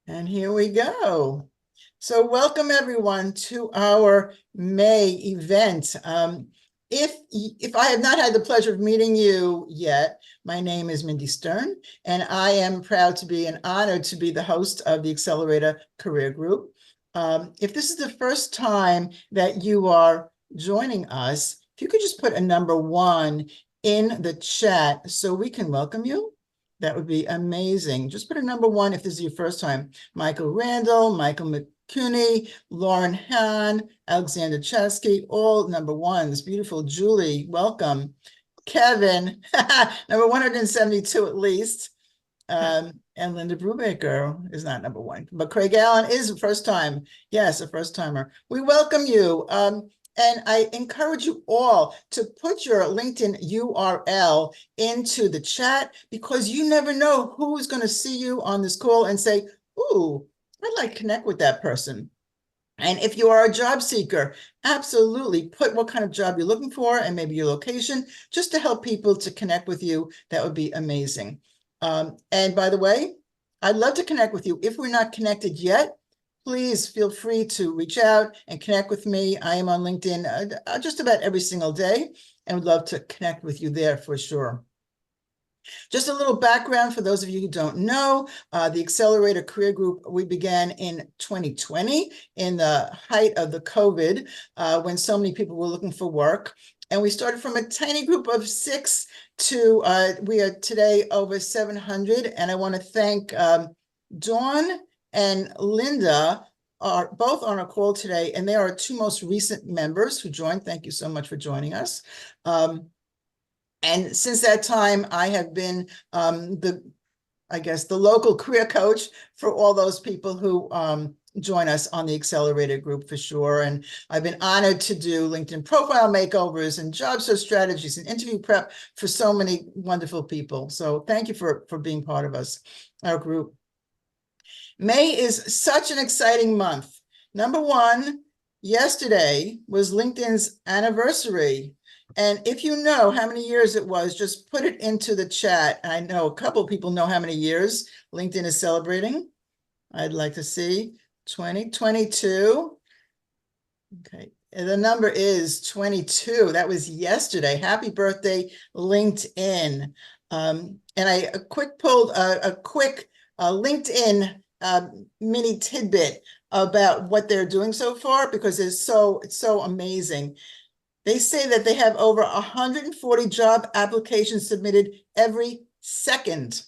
And here we go. So welcome everyone to our May event. If I have not had the pleasure of meeting you yet, my name is Mindy Stern, and I am proud to be and honored to be the host of the Accelerator Career Group. If this is the first time that you are joining us, if you could just put a number 1 in the chat so we can welcome you, that would be amazing. Just put a number 1 if this is your first time. Michael Randall, Michael McCuney, Lauren Hahn, Alexander Chesky, all number 1s. Beautiful. Julie, welcome. Kevin, number 172 at least. And Linda Brubaker is not number 1, but Craig Allen is a first time. Yes, a first timer. We welcome you. And I encourage you all to put your LinkedIn URL into the chat, because you never know who's going to see you on this call and say, ooh, I'd like to connect with that person. And if you are a job seeker, absolutely put what kind of job you're looking for and maybe your location, just to help people to connect with you. That would be amazing. And by the way, I'd love to connect with you. If we're not connected yet, please feel free to reach out and connect with me. I am on LinkedIn just about every single day and would love to connect with you there for sure. Just a little background for those of you who don't know, the Accelerator Career Group, we began in 2020 in the height of the COVID, when so many people were looking for work. And we started from a tiny group of 6 to, we are today over 700. And I want to thank Dawn and Linda are both on our call today, and they are our 2 most recent members who joined. Thank you so much for joining us. And since that time, I have been the local career coach for all those people who join us on the Accelerator group for sure. And I've been honored to do LinkedIn profile makeovers and job search strategies and interview prep for so many wonderful people. So thank you for being part of our group. May is such an exciting month. Number 1, yesterday was LinkedIn's anniversary. And if you know how many years it was, just put it into the chat. I know a couple of people know how many years LinkedIn is celebrating. I'd like to see 2022. Okay, and the number is 22. That was yesterday. Happy birthday, LinkedIn. And I pulled a quick LinkedIn mini tidbit about what they're doing so far, because it's so amazing. They say that they have over 140 job applications submitted every second.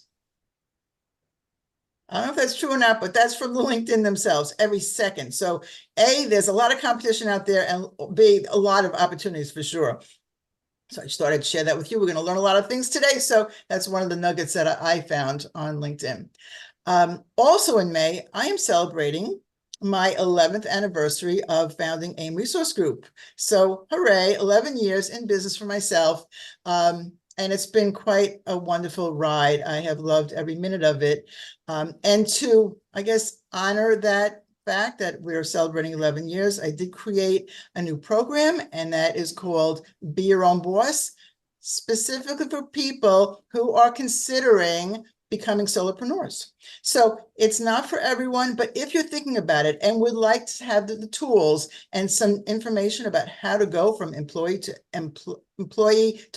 I don't know if that's true or not, but that's from the LinkedIn themselves, every second. So A, there's a lot of competition out there, and B, a lot of opportunities for sure. So I started to share that with you. We're going to learn a lot of things today. So that's one of the nuggets that I found on LinkedIn. Also in May, I am celebrating my 11th anniversary of founding AIM Resource Group. So hooray, 11 years in business for myself. And it's been quite a wonderful ride. I have loved every minute of it. And to, I guess, honor that fact that we're celebrating 11 years, I did create a new program, and that is called Be Your Own Boss, specifically for people who are considering becoming solopreneurs. So it's not for everyone, but if you're thinking about it and would like to have the tools and some information about how to go from employee to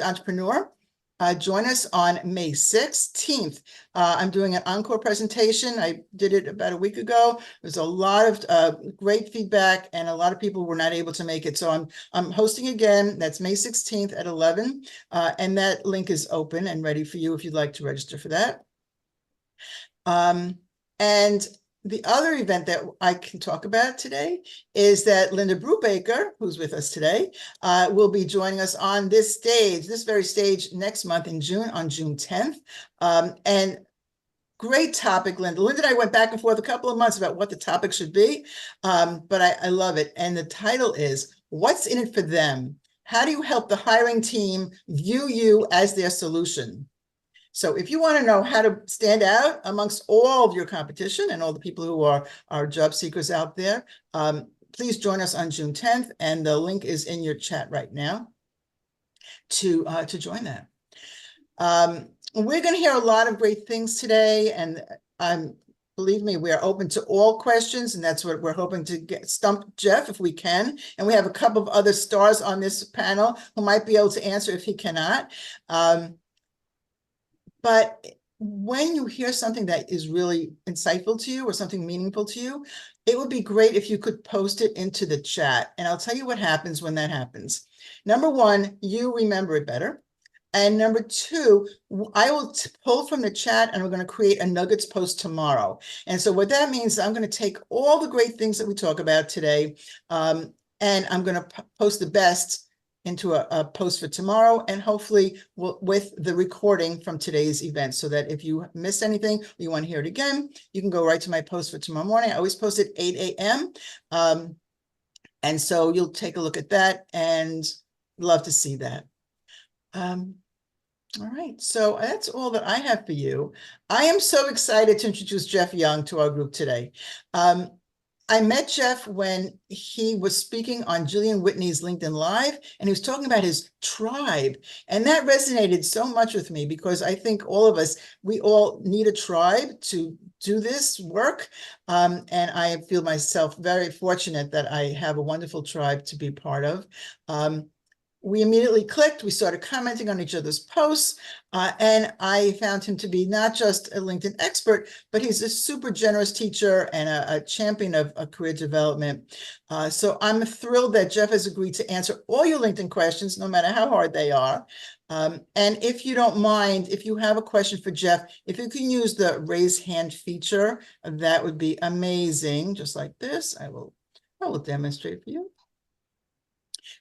entrepreneur, join us on May 16th. I'm doing an encore presentation. I did it about a week ago. There's a lot of great feedback, and a lot of people were not able to make it. So I'm hosting again. That's May 16th at 11. And that link is open and ready for you if you'd like to register for that. And the other event that I can talk about today is that Linda Brubaker, who's with us today, will be joining us on this stage, this very stage, next month in June, on June 10th. And great topic, Linda. Linda and I went back and forth a couple of months about what the topic should be, but I love it. And the title is, What's in it for them? How do you help the hiring team view you as their solution? So if you want to know how to stand out amongst all of your competition and all the people who are job seekers out there, please join us on June 10th. And the link is in your chat right now to join that. We're going to hear a lot of great things today, and I'm believe me, we are open to all questions, and that's what we're hoping to get. Stump Jeff if we can. And we have a couple of other stars on this panel who might be able to answer if he cannot. But when you hear something that is really insightful to you or something meaningful to you, it would be great if you could post it into the chat. And I'll tell you what happens when that happens. Number one, you remember it better. And number two, I will pull from the chat and we're going to create a Nuggets post tomorrow. And so what that means is I'm going to take all the great things that we talk about today, and I'm going to post the best into a post for tomorrow, and hopefully with the recording from today's event, so that if you missed anything, or you want to hear it again, you can go right to my post for tomorrow morning. I always post at 8 a.m. And so you'll take a look at that and love to see that. All right, so that's all that I have for you. I am so excited to introduce Jeff Young to our group today. I met Jeff when he was speaking on Jillian Whitney's LinkedIn Live, and he was talking about his tribe. And that resonated so much with me, because I think all of us, we all need a tribe to do this work. And I feel myself very fortunate that I have a wonderful tribe to be part of. We immediately clicked, we started commenting on each other's posts, and I found him to be not just a LinkedIn expert, but he's a super generous teacher and a champion of career development. So I'm thrilled that Jeff has agreed to answer all your LinkedIn questions, no matter how hard they are. And if you don't mind, if you have a question for Jeff, if you can use the raise hand feature, that would be amazing. Just like this, I will demonstrate for you,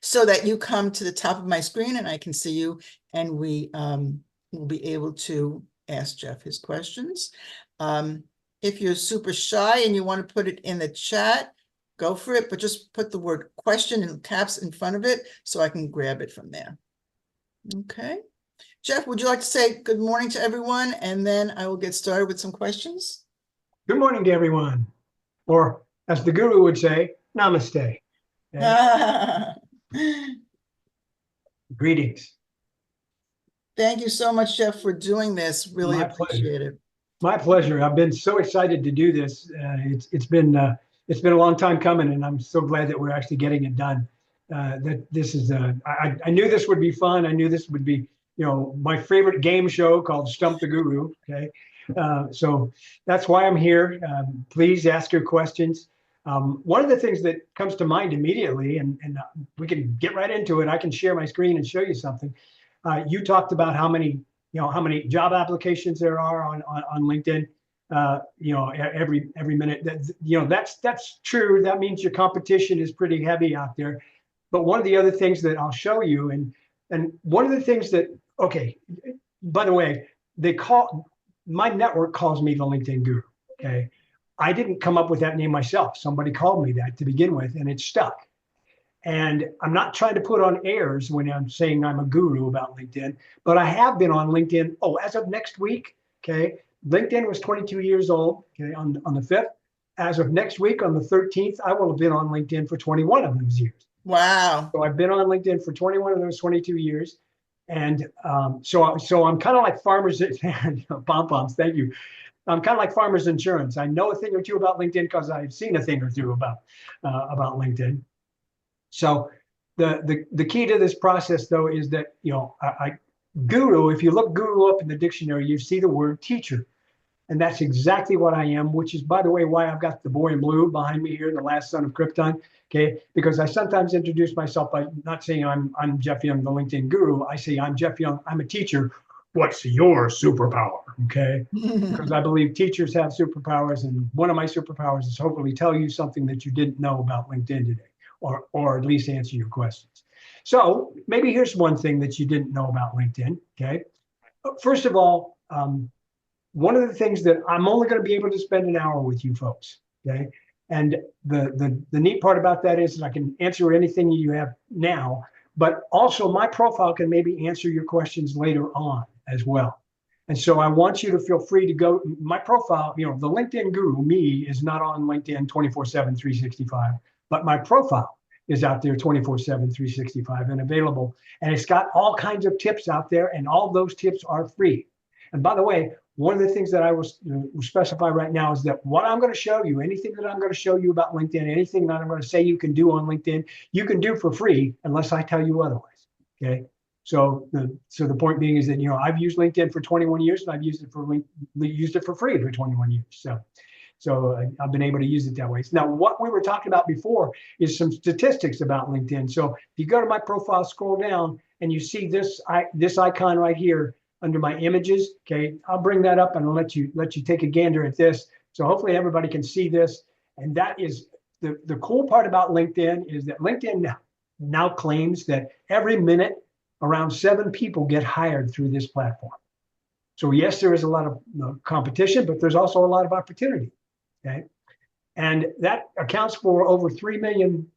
so that you come to the top of my screen and I can see you, and we will be able to ask Jeff his questions. If you're super shy and you want to put it in the chat, go for it, but just put the word question in caps in front of it so I can grab it from there. Okay. Jeff, would you like to say good morning to everyone, and then I will get started with some questions? Good morning to everyone, or as the guru would say, namaste. Okay? Greetings. Thank you so much, Jeff, for doing this. Really appreciate it. My pleasure. I've been so excited to do this. It's been a long time coming, and I'm so glad that we're actually getting it done. That this is I knew this would be fun. I knew this would be, my favorite game show called Stump the Guru. Okay, so that's why I'm here. Please ask your questions. One of the things that comes to mind immediately, and we can get right into it. I can share my screen and show you something. You talked about how many job applications there are on LinkedIn. Every minute. That's true. That means your competition is pretty heavy out there. But one of the other things that I'll show you, and one of the things that, okay, by the way, my network calls me the LinkedIn Guru. Okay. I didn't come up with that name myself. Somebody called me that to begin with, and it stuck. And I'm not trying to put on airs when I'm saying I'm a guru about LinkedIn, but I have been on LinkedIn. Oh, as of next week, okay, LinkedIn was 22 years old, okay, on the 5th. As of next week, on the 13th, I will have been on LinkedIn for 21 of those years. Wow. So I've been on LinkedIn for 21 of those 22 years. And so I'm kind of like farmers, pom-poms, thank you. I'm kind of like farmers insurance. I know a thing or two about LinkedIn because I've seen a thing or two about LinkedIn. So the key to this process, though, is that, guru, if you look guru up in the dictionary, you see the word teacher. And that's exactly what I am, which is, by the way, why I've got the boy in blue behind me here, the last son of Krypton, okay? Because I sometimes introduce myself by not saying I'm Jeff Young, the LinkedIn guru. I say I'm Jeff Young, I'm a teacher. What's your superpower, okay? Because I believe teachers have superpowers, and one of my superpowers is hopefully tell you something that you didn't know about LinkedIn today, or at least answer your questions. So maybe here's one thing that you didn't know about LinkedIn, okay? First of all, one of the things that I'm only going to be able to spend an hour with you folks, okay? And the neat part about that is that I can answer anything you have now, but also my profile can maybe answer your questions later on as well. And so I want you to feel free to go. My profile, the LinkedIn Guru, me, is not on LinkedIn 24/7, 365, but my profile is out there 24/7, 365 and available. And it's got all kinds of tips out there, and all those tips are free. And by the way, one of the things that I will specify right now is that what I'm going to show you, anything that I'm going to show you about LinkedIn, anything that I'm going to say you can do on LinkedIn, you can do for free unless I tell you otherwise. Okay. So the point being is that, I've used LinkedIn for 21 years and I've used it for free for 21 years. So I've been able to use it that way. Now, what we were talking about before is some statistics about LinkedIn. So if you go to my profile, scroll down, and you see this icon right here under my images. Okay, I'll bring that up and I'll let you take a gander at this. So hopefully everybody can see this. And that is the cool part about LinkedIn is that LinkedIn now claims that every minute around 7 people get hired through this platform. So yes, there is a lot of competition, but there's also a lot of opportunity. Okay, and that accounts for over 3 million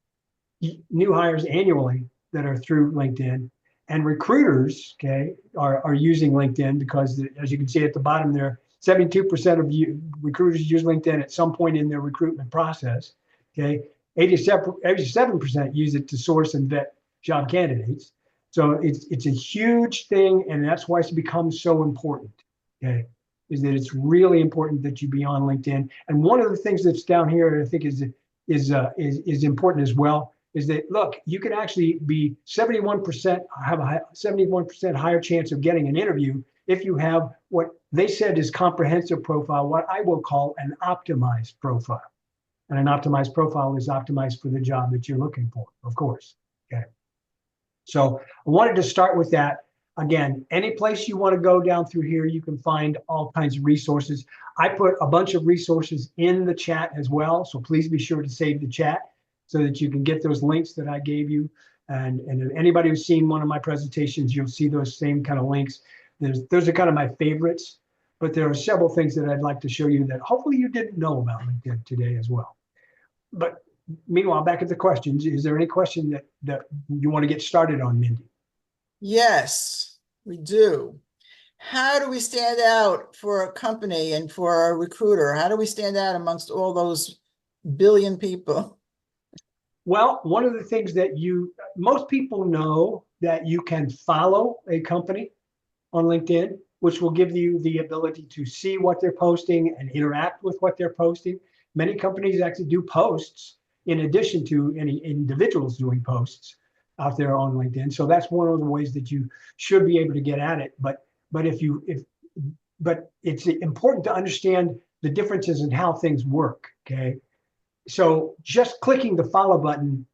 new hires annually that are through LinkedIn. And recruiters, okay, are using LinkedIn because, as you can see at the bottom there, 72% of recruiters use LinkedIn at some point in their recruitment process. Okay, 87% use it to source and vet job candidates. So it's a huge thing, and that's why it's become so important. Okay, is that it's really important that you be on LinkedIn. And one of the things that's down here, I think, is important as well, is that, look, you can actually be 71%, have a 71% higher chance of getting an interview if you have what they said is comprehensive profile, what I will call an optimized profile. And an optimized profile is optimized for the job that you're looking for, of course. Okay. So I wanted to start with that. Again, any place you want to go down through here, you can find all kinds of resources. I put a bunch of resources in the chat as well. So please be sure to save the chat so that you can get those links that I gave you. And if anybody who's seen one of my presentations, you'll see those same kind of links. Those are kind of my favorites, but there are several things that I'd like to show you that hopefully you didn't know about LinkedIn today as well. But meanwhile, back at the questions, is there any question that you want to get started on, Mindy? Yes, we do. How do we stand out for a company and for a recruiter? How do we stand out amongst all those billion people? Well, one of the things that most people know that you can follow a company on LinkedIn, which will give you the ability to see what they're posting and interact with what they're posting. Many companies actually do posts in addition to any individuals doing posts out there on LinkedIn. So that's one of the ways that you should be able to get at it. But it's important to understand the differences in how things work. Okay. So just clicking the follow button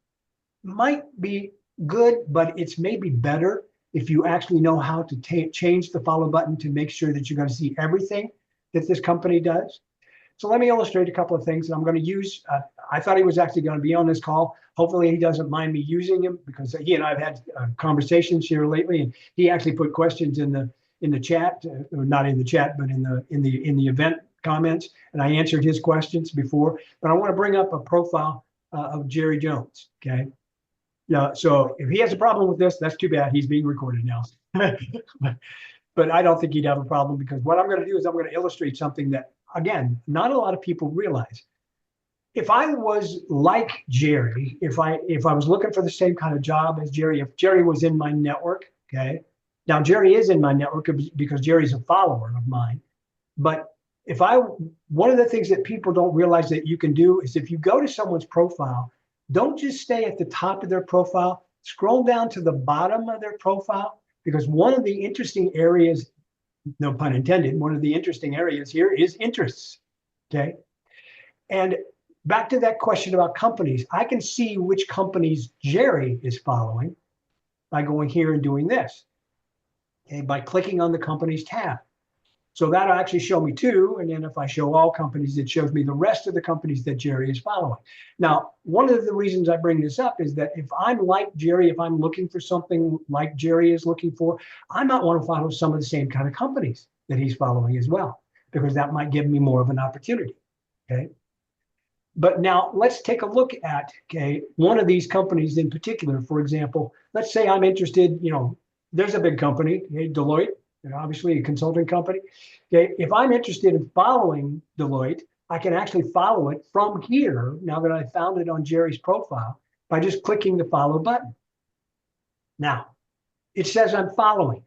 might be good, but it's maybe better if you actually know how to change the follow button to make sure that you're going to see everything that this company does. So let me illustrate a couple of things. I'm going to use, I thought he was actually going to be on this call. Hopefully he doesn't mind me using him, because he and I have had conversations here lately, and he actually put questions in the chat, or not in the chat, but in the event comments, and I answered his questions before. But I want to bring up a profile of Jerry Jones. Okay. Yeah. So if he has a problem with this, that's too bad. He's being recorded now. But I don't think he'd have a problem, because what I'm going to do is I'm going to illustrate something that, again, not a lot of people realize. If I was like Jerry, if I was looking for the same kind of job as Jerry, if Jerry was in my network, okay. Now Jerry is in my network because Jerry's a follower of mine. But one of the things that people don't realize that you can do is, if you go to someone's profile, don't just stay at the top of their profile, scroll down to the bottom of their profile, because one of the interesting areas, no pun intended, one of the interesting areas here is interests. Okay. And back to that question about companies, I can see which companies Jerry is following by going here and doing this, okay, by clicking on the companies tab. So that'll actually show me 2. And then if I show all companies, it shows me the rest of the companies that Jerry is following. Now, one of the reasons I bring this up is that if I'm like Jerry, if I'm looking for something like Jerry is looking for, I might want to follow some of the same kind of companies that he's following as well, because that might give me more of an opportunity. Okay. But now let's take a look at, okay, one of these companies in particular. For example, let's say I'm interested, there's a big company, okay, Deloitte, obviously a consulting company. Okay, if I'm interested in following Deloitte, I can actually follow it from here, now that I found it on Jerry's profile, by just clicking the follow button. Now, it says I'm following,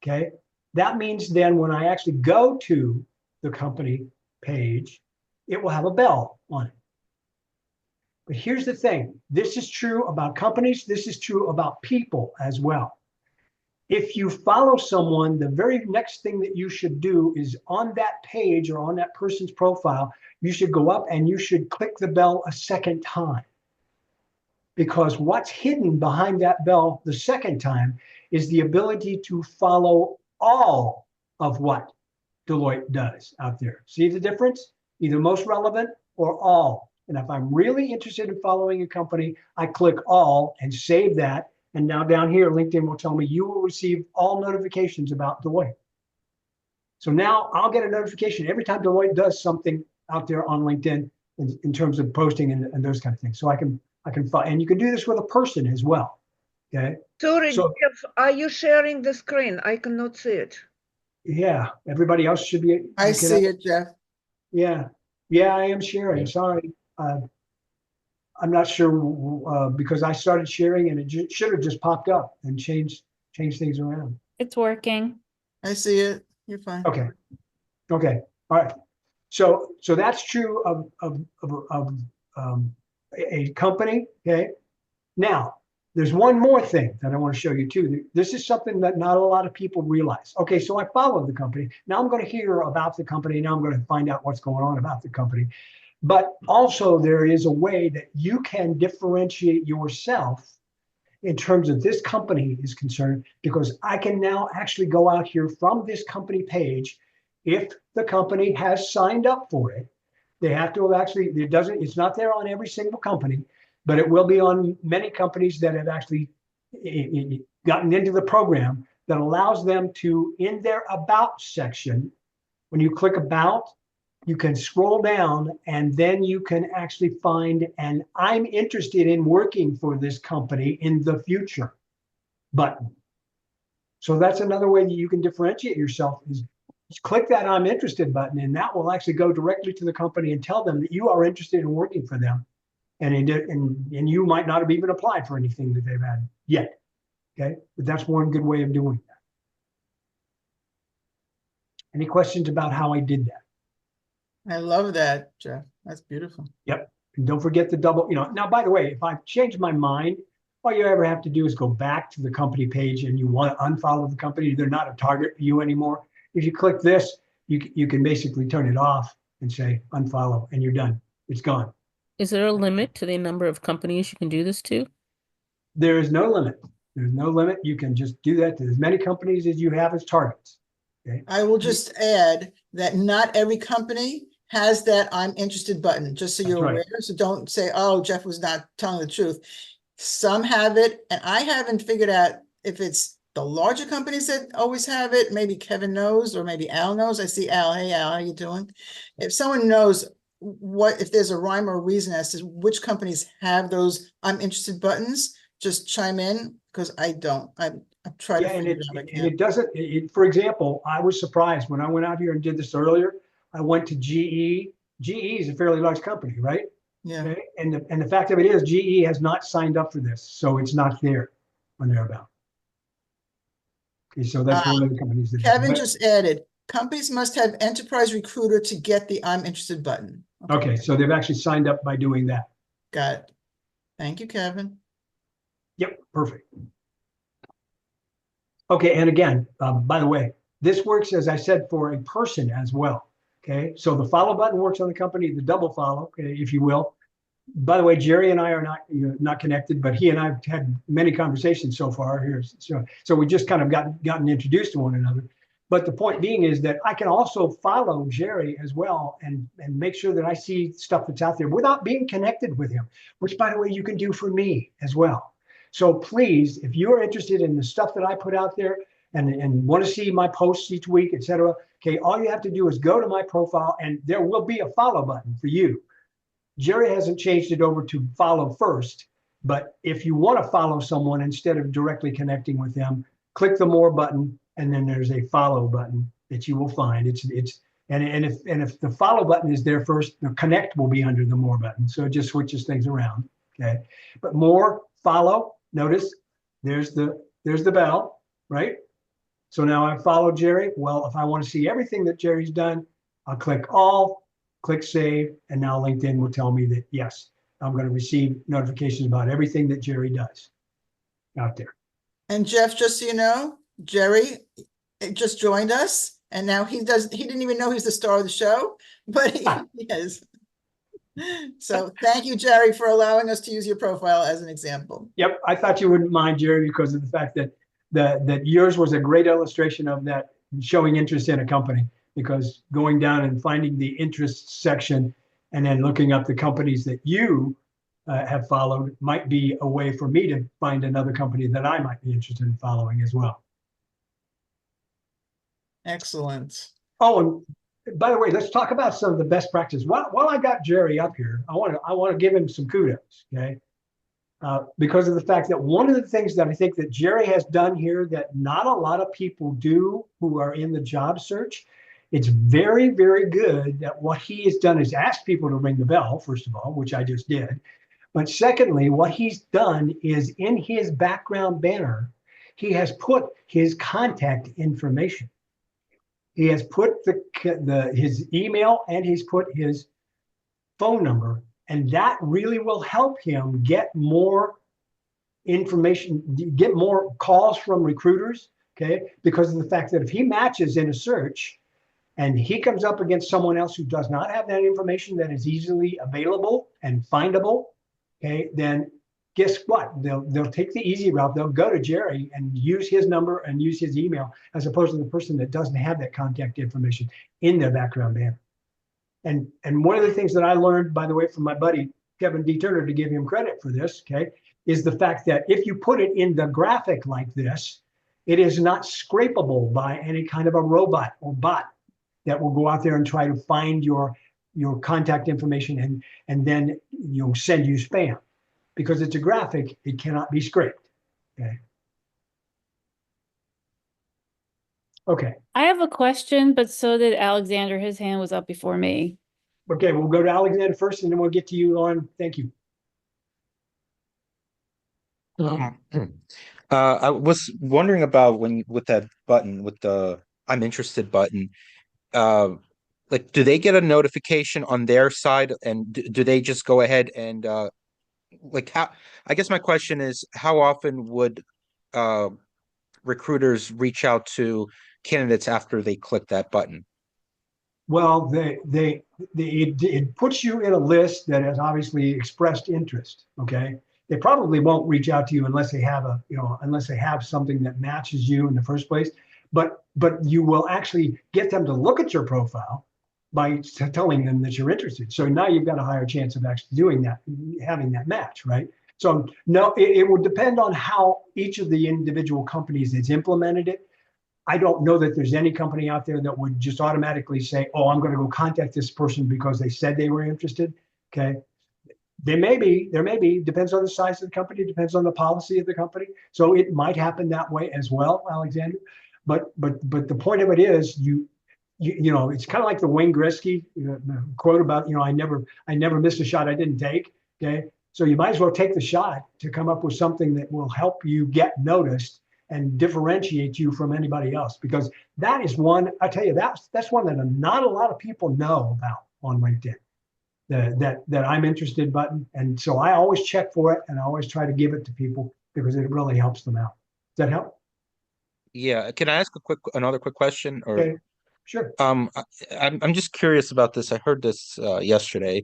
okay? That means then when I actually go to the company page, it will have a bell on it. But here's the thing. This is true about companies. This is true about people as well. If you follow someone, the very next thing that you should do is on that page or on that person's profile, you should go up and you should click the bell a second time. Because what's hidden behind that bell the second time is the ability to follow all of what Deloitte does out there. See the difference? Either most relevant or all. And if I'm really interested in following a company, I click all and save that. And now down here, LinkedIn will tell me you will receive all notifications about Deloitte. So now I'll get a notification every time Deloitte does something out there on LinkedIn in terms of posting and those kind of things. So I can find, and you can do this with a person as well. Okay. Sorry, So, Jeff, are you sharing the screen? I cannot see it. yeah, everybody else should be. I see it, Jeff. Yeah, yeah, I am sharing. Sorry, I'm not sure because I started sharing and it should have just popped up and changed things around. It's working. I see it. You're fine. Okay, okay, all right. So that's true of a company. Okay, now there's one more thing that I want to show you too. This is something that not a lot of people realize. Okay, so I follow the company. Now I'm going to hear about the company. Now I'm going to find out what's going on about the company. But also there is a way that you can differentiate yourself in terms of this company is concerned, because I can now actually go out here from this company page. If the company has signed up for it, they have to have actually, it's not there on every single company, but it will be on many companies that have actually gotten into the program that allows them to, in their about section, when you click about, you can scroll down and then you can actually find an I'm interested in working for this company in the future button. So that's another way that you can differentiate yourself is click that I'm interested button, and that will actually go directly to the company and tell them that you are interested in working for them. And you might not have even applied for anything that they've had yet. Okay, but that's one good way of doing that. Any questions about how I did that? I love that, Jeff. That's beautiful. Yep. And don't forget the double, now, by the way, if I change my mind, all you ever have to do is go back to the company page and you want to unfollow the company. They're not a target for you anymore. If you click this, you can basically turn it off and say unfollow and you're done. It's gone. Is there a limit to the number of companies you can do this to? There is no limit. There's no limit. You can just do that to as many companies as you have as targets. Okay. I will just add that not every company has that I'm interested button, just so you're aware. So don't say, oh, Jeff was not telling the truth. Some have it, and I haven't figured out if it's the larger companies that always have it. Maybe Kevin knows, or maybe Al knows. I see Al. Hey, Al, how you doing? If someone knows if there's a rhyme or reason as to which companies have those I'm interested buttons, just chime in, because I don't. I've tried to figure it out. And it doesn't, for example, I was surprised when I went out here and did this earlier. I went to GE. GE is a fairly large company, right? Yeah. Okay? And the fact of it is, GE has not signed up for this, so it's not there when they're about. Okay, so that's one of the companies that Kevin just added, companies must have Enterprise Recruiter to get the I'm interested button. Okay, so they've actually signed up by doing that. Got it. Thank you, Kevin. Yep, perfect. Okay, and again, by the way, this works, as I said, for a person as well. Okay, so the follow button works on the company, the double follow, okay, if you will. By the way, Jerry and I are not connected, but he and I have had many conversations so far here. So we just kind of gotten introduced to one another. But the point being is that I can also follow Jerry as well and make sure that I see stuff that's out there without being connected with him, which, by the way, you can do for me as well. So please, if you're interested in the stuff that I put out there and want to see my posts each week, etc., okay, all you have to do is go to my profile and there will be a follow button for you. Jerry hasn't changed it over to follow first, but if you want to follow someone instead of directly connecting with them, click the more button, and then there's a follow button that you will find. If the follow button is there first, the connect will be under the more button. So it just switches things around. Okay, but more, follow. Notice there's the bell, right? So now I follow Jerry. Well, if I want to see everything that Jerry's done, I'll click all, click save, and now LinkedIn will tell me that, yes, I'm going to receive notifications about everything that Jerry does out there. And Jeff, just so you know, Jerry just joined us, and now he didn't even know he's the star of the show, but he is. So thank you, Jerry, for allowing us to use your profile as an example. Yep, I thought you wouldn't mind, Jerry, because of the fact that that yours was a great illustration of that showing interest in a company, because going down and finding the interest section and then looking up the companies that you have followed might be a way for me to find another company that I might be interested in following as well. Excellent. Oh, and by the way, let's talk about some of the best practices. While I got Jerry up here, I want to give him some kudos, okay? Because of the fact that one of the things that I think that Jerry has done here that not a lot of people do who are in the job search, it's very, very good that what he has done is ask people to ring the bell, first of all, which I just did. But secondly, what he's done is in his background banner, he has put his contact information. He has put his email and he's put his phone number, and that really will help him get more information, get more calls from recruiters, okay? Because of the fact that if he matches in a search and he comes up against someone else who does not have that information that is easily available and findable, okay, then guess what? They'll take the easy route. They'll go to Jerry and use his number and use his email, as opposed to the person that doesn't have that contact information in their background banner. And one of the things that I learned, by the way, from my buddy Kevin D. Turner, to give him credit for this, okay, is the fact that if you put it in the graphic like this, it is not scrapable by any kind of a robot or bot that will go out there and try to find your contact information and then send you spam. Because it's a graphic, it cannot be scraped. Okay. Okay. I have a question, but so did Alexander. His hand was up before me. Okay, we'll go to Alexander first, and then we'll get to you, Lauren. Thank you. I was wondering about with that button, with the I'm interested button, like, do they get a notification on their side, and do they just go ahead and like how? I guess my question is, how often would recruiters reach out to candidates after they click that button? Well, it puts you in a list that has obviously expressed interest. Okay, they probably won't reach out to you unless they have unless they have something that matches you in the first place. But you will actually get them to look at your profile by telling them that you're interested. So now you've got a higher chance of actually doing that, having that match, right? So no, it would depend on how each of the individual companies has implemented it. I don't know that there's any company out there that would just automatically say, oh, I'm going to go contact this person because they said they were interested. Okay. There may be, depends on the size of the company, depends on the policy of the company. So it might happen that way as well, Alexander. But the point of it is it's kind of like the Wayne Gretzky quote about, I never missed a shot I didn't take. Okay. So you might as well take the shot to come up with something that will help you get noticed and differentiate you from anybody else, because that is one, I tell you, that's one that not a lot of people know about on LinkedIn, that I'm interested button. And so I always check for it, and I always try to give it to people because it really helps them out. Does that help? Yeah. Can I ask another quick question? Or Okay, sure. I'm just curious about this. I heard this yesterday.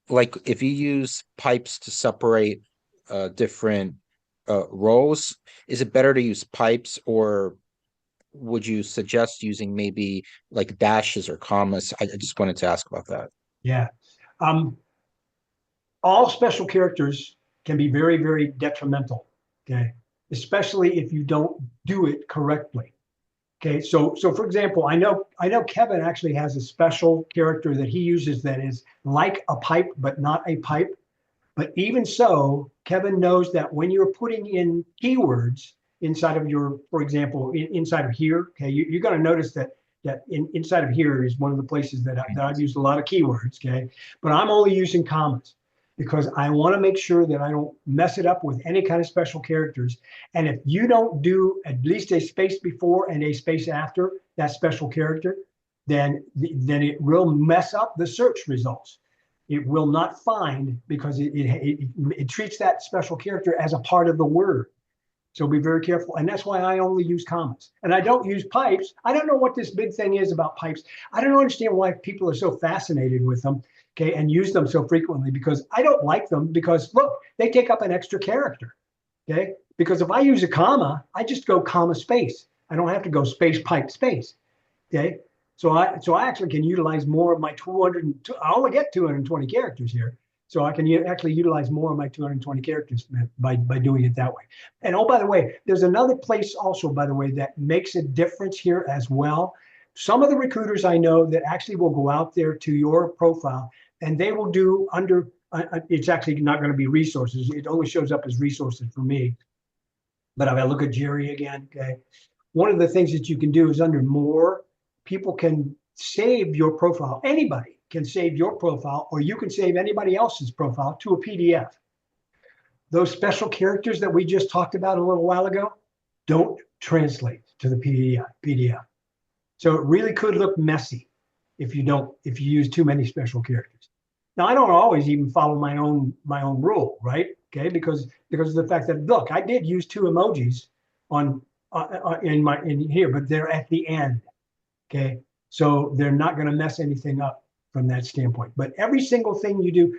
Like, if you use pipes to separate different roles, is it better to use pipes, or would you suggest using maybe like dashes or commas? I just wanted to ask about that. Yeah. All special characters can be very, very detrimental, okay? Especially if you don't do it correctly. Okay, so for example, I know Kevin actually has a special character that he uses that is like a pipe, but not a pipe. But even so, Kevin knows that when you're putting in keywords inside of your, for example, inside of here, okay, you're going to notice that inside of here is one of the places that I've used a lot of keywords, okay, but I'm only using commas. because I want to make sure that I don't mess it up with any kind of special characters. And if you don't do at least a space before and a space after that special character, then it will mess up the search results. It will not find, because it treats that special character as a part of the word. So be very careful. And that's why I only use commas. And I don't use pipes. I don't know what this big thing is about pipes. I don't understand why people are so fascinated with them, okay, and use them so frequently, because I don't like them, because look, they take up an extra character, okay? Because if I use a comma, I just go comma space. I don't have to go space pipe space, okay? So I actually can utilize more of my 200, I only get 220 characters here. So I can actually utilize more of my 220 characters by doing it that way. And oh, by the way, there's another place also, by the way, that makes a difference here as well. Some of the recruiters I know that actually will go out there to your profile and they will do under, it's actually not going to be resources. It only shows up as resources for me. But if I look at Jerry again, okay, one of the things that you can do is under more, people can save your profile. Anybody can save your profile, or you can save anybody else's profile to a PDF. Those special characters that we just talked about a little while ago don't translate to the PDF. So it really could look messy if you use too many special characters. Now, I don't always even follow my own rule, right? Okay, because of the fact that, look, I did use 2 emojis in here, but they're at the end. Okay, so they're not going to mess anything up from that standpoint. But every single thing you do,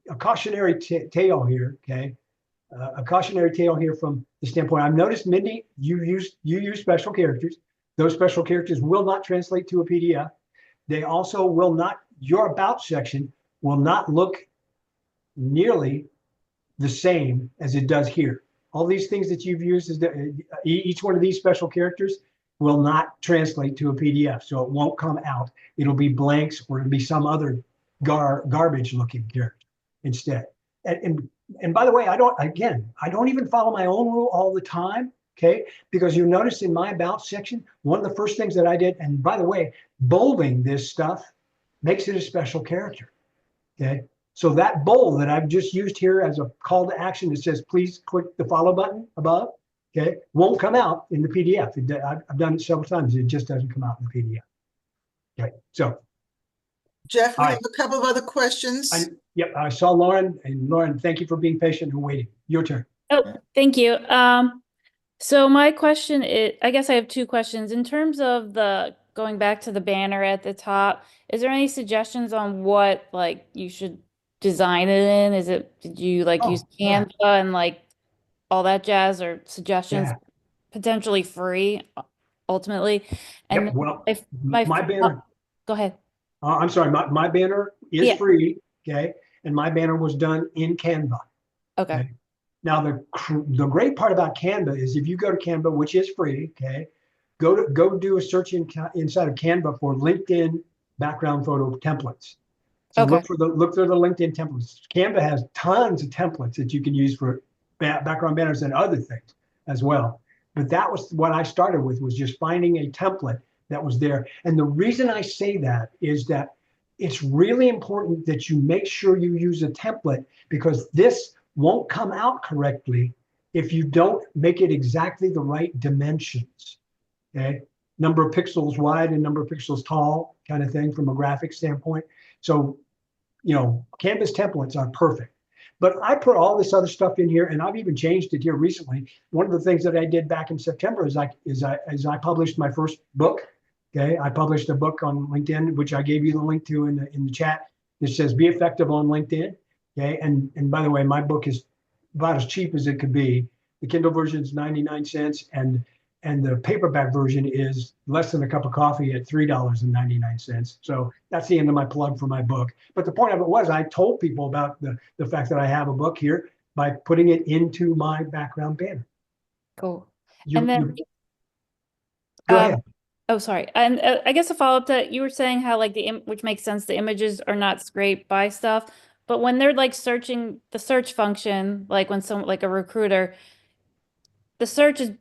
a cautionary tale here, okay, a cautionary tale here from the standpoint. I've noticed, Mindy, you use special characters. Those special characters will not translate to a PDF. They also will not. Your about section will not look nearly the same as it does here. All these things that you've used, each one of these special characters will not translate to a PDF, so it won't come out. It'll be blanks, or it'll be some other garbage looking character instead. And by the way, I don't even follow my own rule all the time, okay? Because you notice in my about section, one of the first things that I did, and by the way, bolding this stuff makes it a special character, okay? So that bold that I've just used here as a call to action that says, please click the follow button above, okay, won't come out in the PDF. I've done it several times. It just doesn't come out in the PDF. Okay, so. Jeff, we have a couple of other questions. Yep, I saw Lauren, and Lauren, thank you for being patient and waiting. Your turn. Oh, thank you. So my question is, I guess I have 2 questions. In terms of going back to the banner at the top, is there any suggestions on what like you should design it in? Did you use Canva and all that jazz, or suggestions? Yeah. Potentially free, ultimately. And Yep, well, if my banner. Go ahead. I'm sorry, my banner is free, okay? And my banner was done in Canva. Okay. Now, the great part about Canva is if you go to Canva, which is free, okay, go do a search inside of Canva for LinkedIn background photo templates. So look for the LinkedIn templates. Canva has tons of templates that you can use for background banners and other things as well. But that was what I started with, was just finding a template that was there. And the reason I say that is that it's really important that you make sure you use a template, because this won't come out correctly if you don't make it exactly the right dimensions, okay? Number of pixels wide and number of pixels tall kind of thing from a graphic standpoint. So, Canvas templates are perfect. But I put all this other stuff in here, and I've even changed it here recently. One of the things that I did back in September is I published my first book. Okay, I published a book on LinkedIn, which I gave you the link to in the chat. It says "Be Effective on LinkedIn." Okay, and by the way, my book is about as cheap as it could be. The Kindle version is 99 cents, and the paperback version is less than a cup of coffee at $3.99. So that's the end of my plug for my book. But the point of it was, I told people about the fact that I have a book here by putting it into my background banner. Cool. And then go ahead. Oh, sorry. And I guess a follow-up to you were saying how which makes sense, the images are not scraped by stuff, but when they're searching the search function, when a recruiter, the search is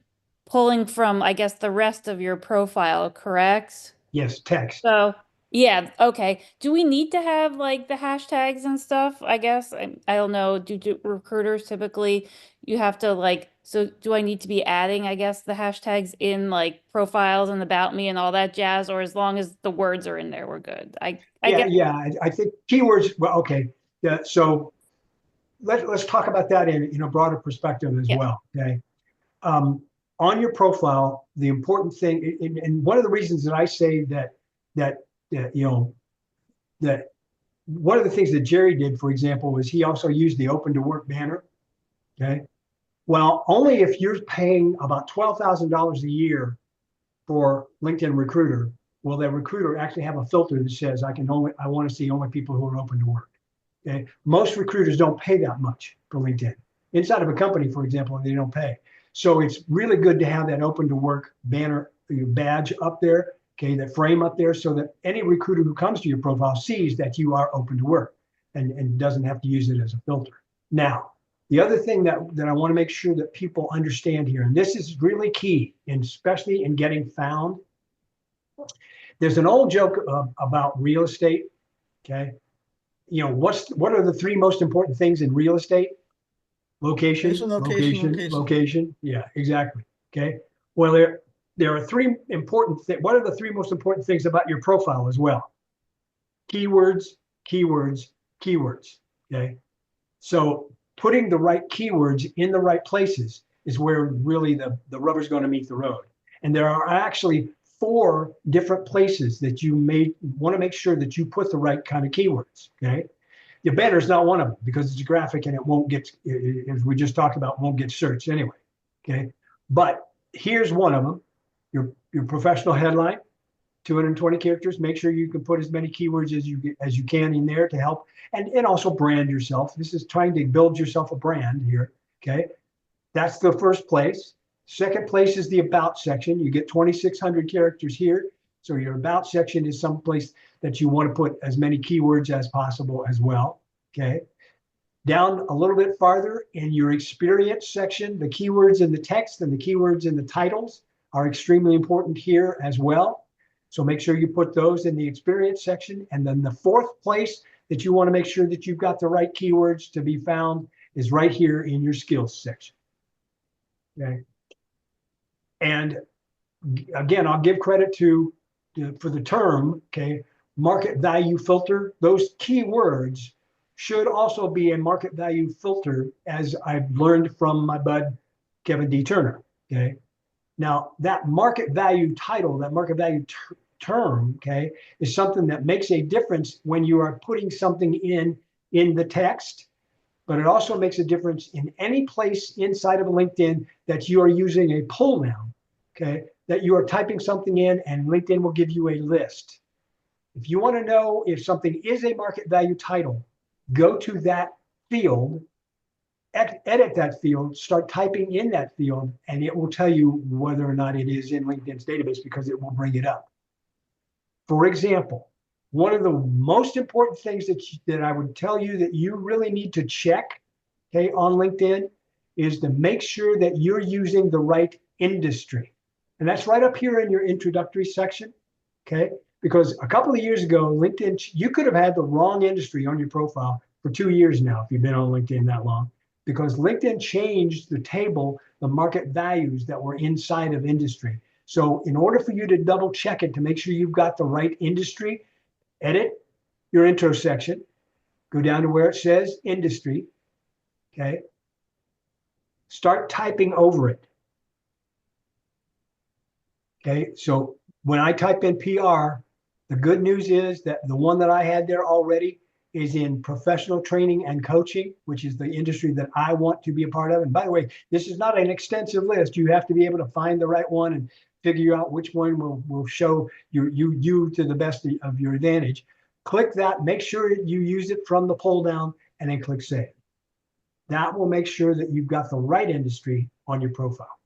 pulling from, I guess, the rest of your profile, correct? Yes, text. So Yeah, okay. Do we need to have like the hashtags and stuff? I guess I don't know. Do recruiters typically you have to like so do I need to be adding, I guess, the hashtags in like profiles and about me and all that jazz, or as long as the words are in there, we're good. I Yeah, guess yeah, I think keywords, well, okay. Yeah, so let's talk about that in a broader perspective as yeah. well, okay? Um, on your profile, the important thing, and one of the reasons that I say that you know that one of the things that Jerry did, for example, was he also used the open to work banner. Okay. Well, only if you're paying about $12,000 a year for LinkedIn Recruiter will that recruiter actually have a filter that says I want to see only people who are open to work. Okay. Most recruiters don't pay that much for LinkedIn. Inside of a company, for example, they don't pay. So it's really good to have that open to work banner badge up there, okay, that frame up there so that any recruiter who comes to your profile sees that you are open to work and doesn't have to use it as a filter. Now, the other thing that I want to make sure that people understand here, and this is really key, and especially in getting found, there's an old joke about real estate, okay? What are the three most important things in real estate? Location, Location, location, location. location. Yeah, exactly. Okay. Well, there are three important things. What are the three most important things about your profile as well? Keywords, keywords, keywords. Okay. So putting the right keywords in the right places is where really the rubber's going to meet the road. And there are actually 4 different places that you may want to make sure that you put the right kind of keywords. Okay. Your banner is not one of them because it's a graphic and it won't get, as we just talked about, won't get searched anyway. Okay. But here's one of them, your professional headline, 220 characters. Make sure you can put as many keywords as you can in there to help and also brand yourself. This is trying to build yourself a brand here. Okay. That's the first place. Second place is the about section. You get 2,600 characters here. So your about section is someplace that you want to put as many keywords as possible as well. Okay. Down a little bit farther in your experience section, the keywords in the text and the keywords in the titles are extremely important here as well. So make sure you put those in the experience section. And then the fourth place that you want to make sure that you've got the right keywords to be found is right here in your skills section. Okay. And again, I'll give credit for the term, okay, market value filter. Those keywords should also be a market value filter, as I've learned from my bud, Kevin D. Turner, okay? Now, that market value title, that market value term, okay, is something that makes a difference when you are putting something in the text, but it also makes a difference in any place inside of LinkedIn that you are using a pull down, okay, that you are typing something in and LinkedIn will give you a list. If you want to know if something is a market value title, go to that field, edit that field, start typing in that field, and it will tell you whether or not it is in LinkedIn's database because it will bring it up. For example, one of the most important things that I would tell you that you really need to check, okay, on LinkedIn is to make sure that you're using the right industry. And that's right up here in your introductory section, okay? Because a couple of years ago, LinkedIn, you could have had the wrong industry on your profile for 2 years now if you've been on LinkedIn that long, because LinkedIn changed the table, the market values that were inside of industry. So in order for you to double check it to make sure you've got the right industry, edit your intro section, go down to where it says industry, okay? Start typing over it. Okay, so when I type in PR, the good news is that the one that I had there already is in professional training and coaching, which is the industry that I want to be a part of. And by the way, this is not an extensive list. You have to be able to find the right one and figure out which one will show you to the best of your advantage. Click that, make sure you use it from the pull down, and then click save. That will make sure that you've got the right industry on your profile.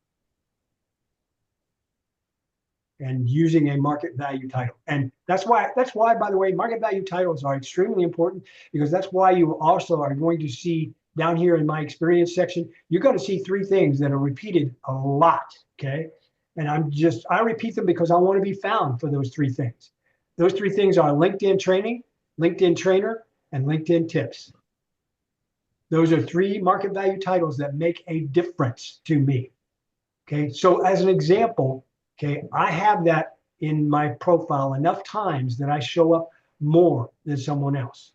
And using a market value title. And that's why, by the way, market value titles are extremely important, because that's why you also are going to see down here in my experience section, you're going to see 3 things that are repeated a lot, okay? And I repeat them because I want to be found for those 3 things. Those three things are LinkedIn training, LinkedIn trainer, and LinkedIn tips. Those are three market value titles that make a difference to me. Okay, so as an example, okay, I have that in my profile enough times that I show up more than someone else.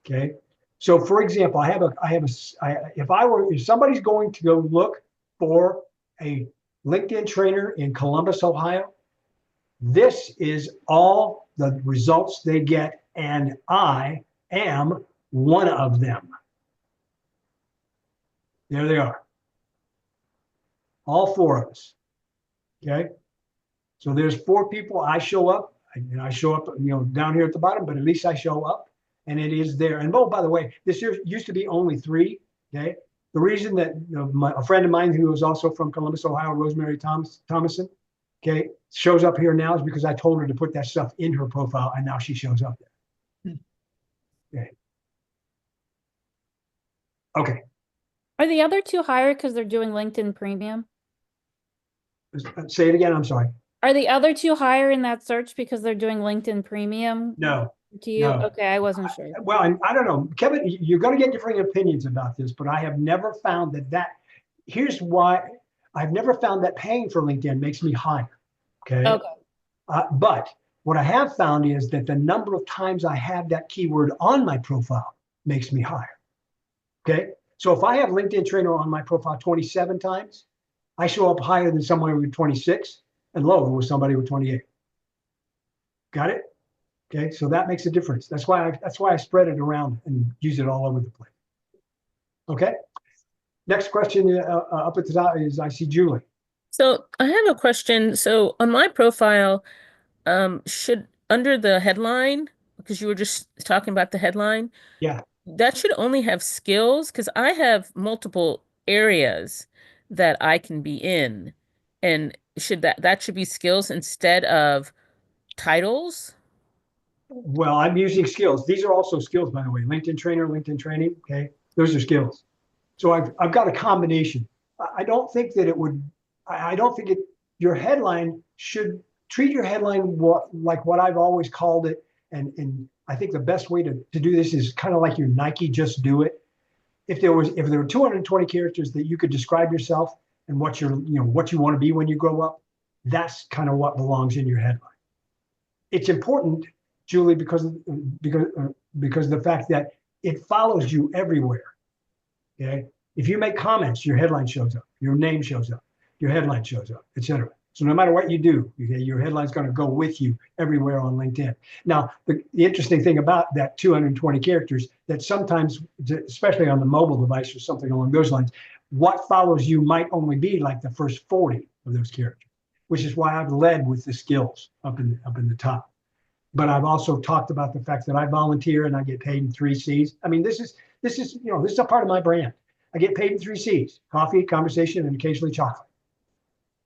Okay, so for example, if somebody's going to go look for a LinkedIn trainer in Columbus, Ohio, this is all the results they get, and I am one of them. There they are. All four of us. Okay. So there's four people. I show up, and I show up, down here at the bottom, but at least I show up, and it is there. And oh, by the way, this year used to be only three. Okay. The reason that a friend of mine who is also from Columbus, Ohio, Rosemary Thomason, okay, shows up here now is because I told her to put that stuff in her profile, and now she shows up there. Okay. Okay. Are the other two higher because they're doing LinkedIn Premium? Say it again. I'm sorry. Are the other two higher in that search because they're doing LinkedIn Premium No. to you? No. Okay, I wasn't sure. Well, I don't know, Kevin, you're going to get different opinions about this, but I have never found here's why I've never found that paying for LinkedIn makes me higher. Okay. But what I have found is that the number of times I have that keyword on my profile makes me higher. Okay. So if I have LinkedIn trainer on my profile 27 times, I show up higher than somebody with 26 and lower with somebody with 28. Got it? Okay, so that makes a difference. That's why I spread it around and use it all over the place. Okay. Next question up at the top is I see Julie. So I have a question. So on my profile, should under the headline, because you were just talking about the headline, Yeah. that should only have skills because I have multiple areas that I can be in. And should that should be skills instead of titles? Well, I'm using skills. These are also skills, by the way. LinkedIn trainer, LinkedIn training. Okay, those are skills. So I've got a combination. I don't think that it would. I don't think it. Your headline should treat your headline like what I've always called it. And I think the best way to do this is kind of like your Nike Just Do It. If there were 220 characters that you could describe yourself and what what you want to be when you grow up, that's kind of what belongs in your headline. It's important, Julie, because of the fact that it follows you everywhere. Okay, if you make comments, your headline shows up, your name shows up, your headline shows up, etc. So no matter what you do, okay, your headline's going to go with you everywhere on LinkedIn. Now, the interesting thing about that 220 characters, that sometimes, especially on the mobile device or something along those lines, what follows you might only be like the first 40 of those characters, which is why I've led with the skills up in the top. But I've also talked about the fact that I volunteer and I get paid in 3 C's. I mean, this is a part of my brand. I get paid in 3 C's: coffee, conversation, and occasionally chocolate.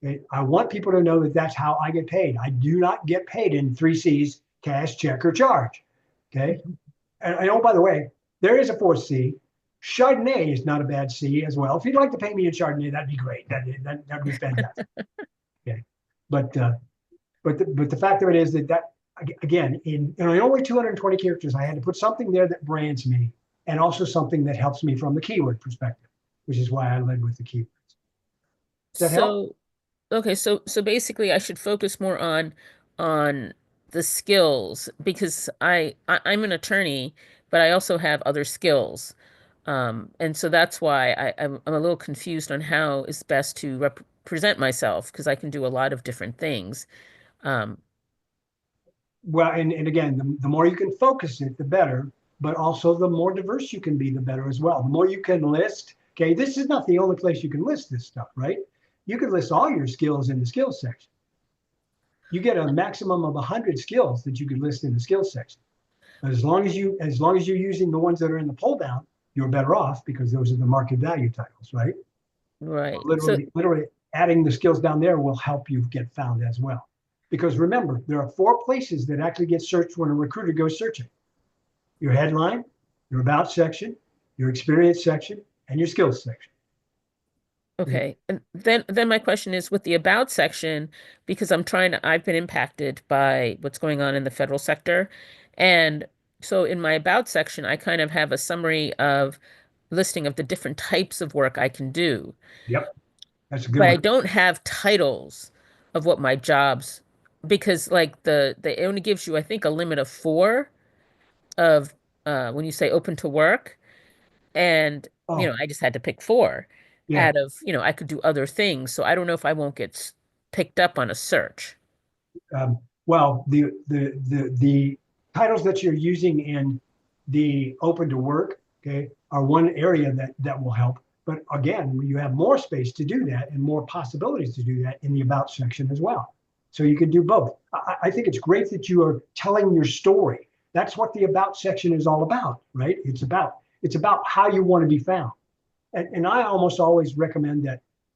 Okay? I want people to know that that's how I get paid. I do not get paid in 3 C's: cash, check, or charge. Okay. And oh, by the way, there is a 4th C. Chardonnay is not a bad C as well. If you'd like to pay me in Chardonnay, that'd be great. That'd be fantastic. Okay. But the fact of it is that again, in only 220 characters, I had to put something there that brands me and also something that helps me from the keyword perspective, which is why I led with the keywords. Does that help? Okay, so basically I should focus more on the skills because I'm an attorney, but I also have other skills. And so that's why I'm a little confused on how is best to represent myself because I can do a lot of different things. Well, and again, the more you can focus it, the better, but also the more diverse you can be, the better as well. The more you can list, okay, this is not the only place you can list this stuff, right? You can list all your skills in the skills section. You get a maximum of 100 skills that you could list in the skills section. But as long as you're using the ones that are in the pull down, you're better off because those are the market value titles, right? Right. Literally adding the skills down there will help you get found as well. Because remember, there are 4 places that actually get searched when a recruiter goes searching: your headline, your about section, your experience section, and your skills section. Okay. And then my question is with the about section, because I've been impacted by what's going on in the federal sector. And so in my about section, I kind of have a summary of listing of the different types of work I can do, Yep, that's a good but I one. don't have titles of what my jobs, because like it only gives you, I think, a limit of four of when you say open to work. And, Oh, I just had to pick four yeah. out of, I could do other things. So I don't know if I won't get picked up on a search. Well, the titles that you're using in the open to work, okay, are one area that will help. But again, you have more space to do that and more possibilities to do that in the about section as well. So you can do both. I think it's great that you are telling your story. That's what the about section is all about, right? It's about how you want to be found. And I almost always recommend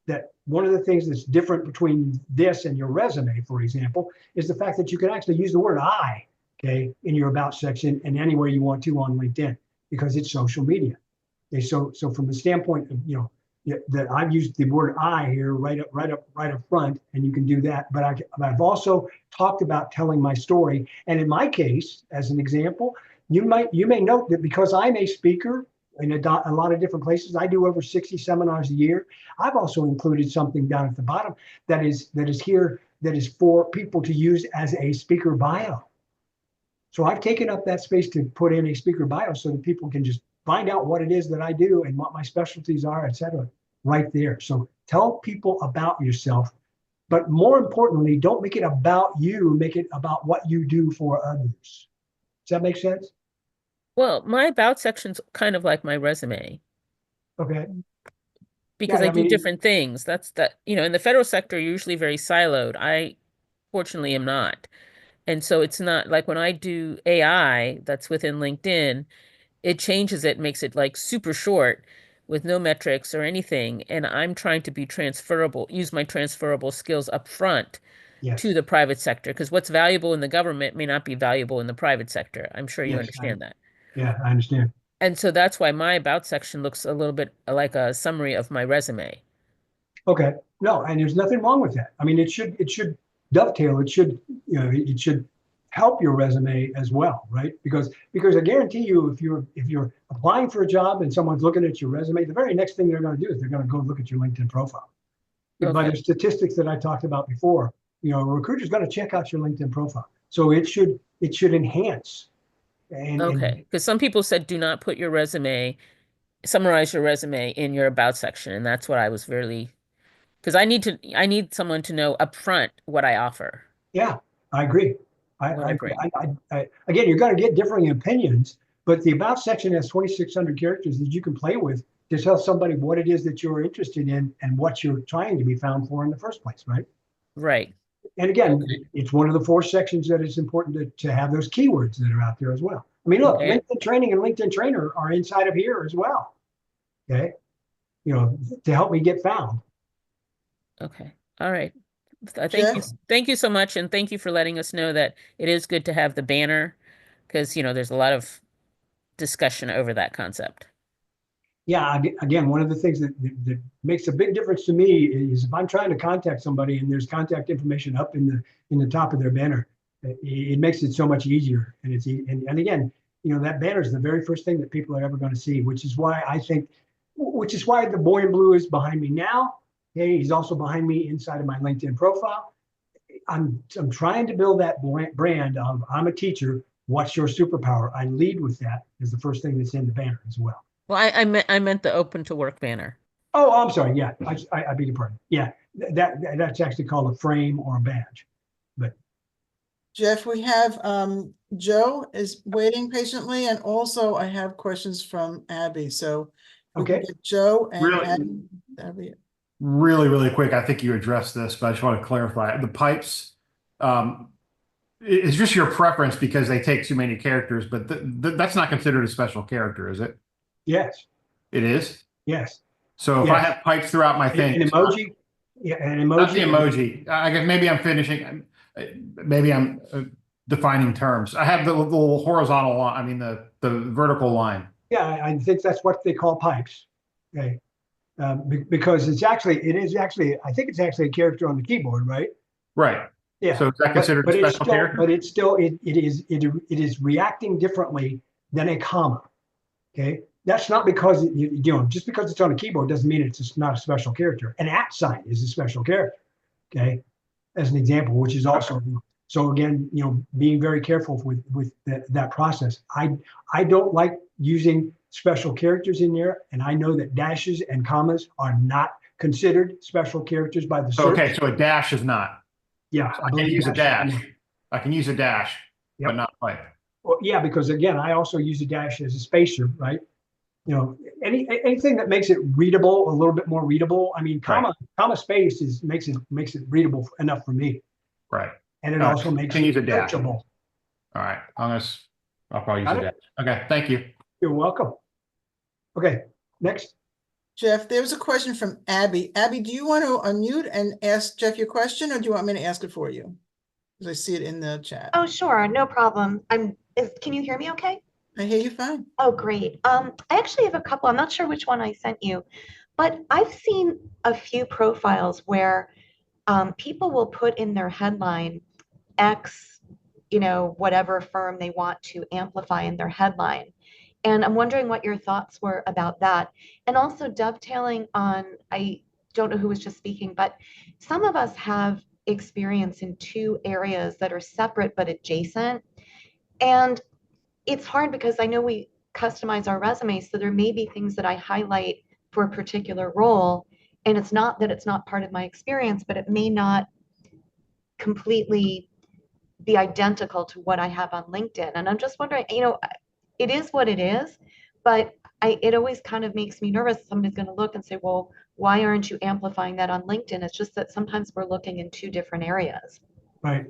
that one of the things that's different between this and your resume, for example, is the fact that you can actually use the word I, okay, in your about section and anywhere you want to on LinkedIn, because it's social media. Okay, so from the standpoint of, that I've used the word I here right up front, and you can do that. But I've also talked about telling my story. And in my case, as an example, you may note that because I'm a speaker in a lot of different places, I do over 60 seminars a year. I've also included something down at the bottom that is here that is for people to use as a speaker bio. So I've taken up that space to put in a speaker bio so that people can just find out what it is that I do and what my specialties are, et cetera, right there. So tell people about yourself, but more importantly, don't make it about you, make it about what you do for others. Does that make sense? Well, my about section's kind of like my resume Okay. because Yeah, I I do mean, different things. That's that, in the federal sector, you're usually very siloed. I fortunately am not. And so it's not like when I do AI that's within LinkedIn, it changes it, makes it like super short with no metrics or anything. And I'm trying to be transferable, use my transferable skills up front to yes, the private sector, because what's valuable in the government may not be valuable in the private sector. I'm sure you yes, understand that. I understand. And so that's why my about section looks a little bit like a summary of my resume. Okay. No, and there's nothing wrong with that. I mean, it should dovetail. It should help your resume as well, right? Because I guarantee you, if you're applying for a job and someone's looking at your resume, the very next thing they're going to do is they're going to go look at your LinkedIn profile. By Okay. the statistics that I talked about before, a recruiter's going to check out your LinkedIn profile. So it should enhance and Okay. Because some people said do not put summarize your resume in your about section. And that's what I was really, because I need someone to know upfront what I offer, yeah, I agree. what I I agree. bring. Again, you're going to get differing opinions, but the about section has 2,600 characters that you can play with to tell somebody what it is that you're interested in and what you're trying to be found for in the first place, right? Right. And again, Okay. it's one of the four sections that it's important to have those keywords that are out there as well. I mean, look, Okay. LinkedIn training and LinkedIn trainer are inside of here as well. Okay, to help me get found. Okay. All right. Jeff? Thank you so much. And thank you for letting us know that it is good to have the banner because, there's a lot of discussion over that concept. Yeah, again, one of the things that makes a big difference to me is if I'm trying to contact somebody and there's contact information up in the top of their banner, it makes it so much easier. And again, that banner is the very first thing that people are ever going to see, which is why the boy in blue is behind me now. Okay, he's also behind me inside of my LinkedIn profile. I'm trying to build that brand of I'm a teacher. What's your superpower? I lead with that as the first thing that's in the banner as well. Well, I meant the open to work banner. Oh, I'm sorry. Yeah, I beg your pardon. Yeah, that's actually called a frame or a badge. But Jeff, we have Joe is waiting patiently, and also I have questions from Abby. So we can okay, get Joe and Really, Abby. Abby. really quick, I think you addressed this, but I just want to clarify. The pipes, it's just your preference because they take too many characters, but that's not considered a special character, is it? yes, It is. yes, So if I yes. have pipes throughout my thing, An it's not, emoji, yeah, an not the emoji. emoji. I guess maybe I'm finishing. Maybe I'm defining terms. I have the little horizontal line. I mean the vertical line. Yeah, I think that's what they call pipes. Okay, Because it is actually, I think it's actually a character on the keyboard, right? Right. Yeah. So is that considered a but it's special still, character? but it's still, it is reacting differently than a comma. Okay. That's not because, just because it's on a keyboard doesn't mean it's just not a special character. An @ sign is a special character. Okay. As an example, which is also, so again, being very careful with that process. I don't like using special characters in there, and I know that dashes and commas are not considered special characters by the search. Okay, so a dash is not. Yeah, So I can use a dash. I can use a dash, Yep. but not pipe. Well, yeah, because again, I also use a dash as a spacer, right? Anything that makes it readable, a little bit more readable. I mean, comma space makes it readable enough for me. Right. And it also makes can it use a dash. searchable. All right. I'll probably use Got a it? dash. Okay, thank you. You're welcome. Okay, next. Jeff, there was a question from Abby. Abby, do you want to unmute and ask Jeff your question, or do you want me to ask it for you? Because I see it in the chat. Oh, sure, no problem. Can you hear me okay? I hear you fine. Oh, great. I actually have a couple. I'm not sure which one I sent you, but I've seen a few profiles where people will put in their headline X, whatever firm they want to amplify in their headline. And I'm wondering what your thoughts were about that. And also dovetailing on, I don't know who was just speaking, but some of us have experience in two areas that are separate but adjacent. And it's hard because I know we customize our resumes, so there may be things that I highlight for a particular role, and it's not that it's not part of my experience, but it may not completely be identical to what I have on LinkedIn. And I'm just wondering, it is what it is, but it always kind of makes me nervous. Somebody's going to look and say, well, why aren't you amplifying that on LinkedIn? It's just that sometimes we're looking in two different areas. Right.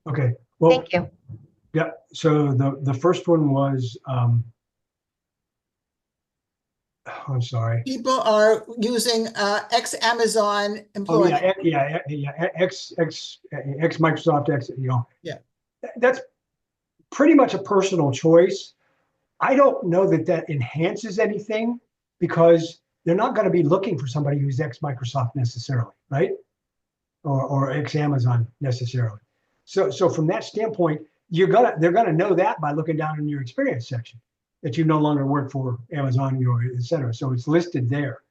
Okay. Well, thank you. Yeah. So the first one was, I'm sorry. People are using ex-Amazon employee. Oh yeah, ex Microsoft, Yeah. That's pretty much a personal choice. I don't know that enhances anything because they're not going to be looking for somebody who's ex Microsoft necessarily, right? Or ex Amazon necessarily. So from that standpoint, they're gonna know that by looking down in your experience section that you no longer work for Amazon or et cetera. So it's listed there.